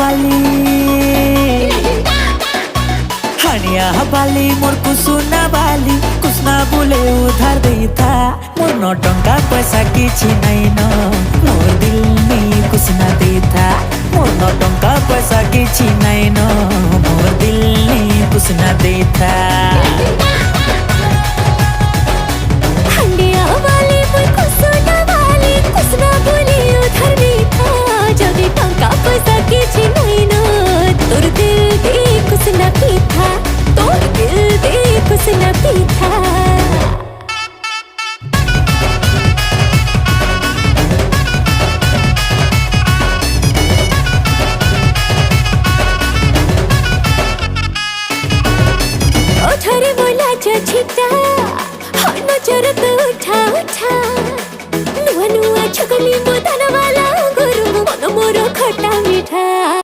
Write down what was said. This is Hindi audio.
बाली हनिया बाली मोर कुसुना बाली कुसना बोले उधार देता मोर न टंका पैसा किछि नहीं न मोर दिल में कुसना देता मोर न टंका पैसा किछि नहीं न मोर दिल में कुसना देता हंडिया वाली मोर कुसुना वाली कुसना बोले उधार देता जदी टंका पैसा किछि नहीं न तोर दिल दे कुसना पीता तोर दिल दे कुसना पीता ओठरे बोला छिटा हर नजर तो उठा उठा नुआ नुआ छगली मोदन वाला गुरु मन मोर खटा मीठा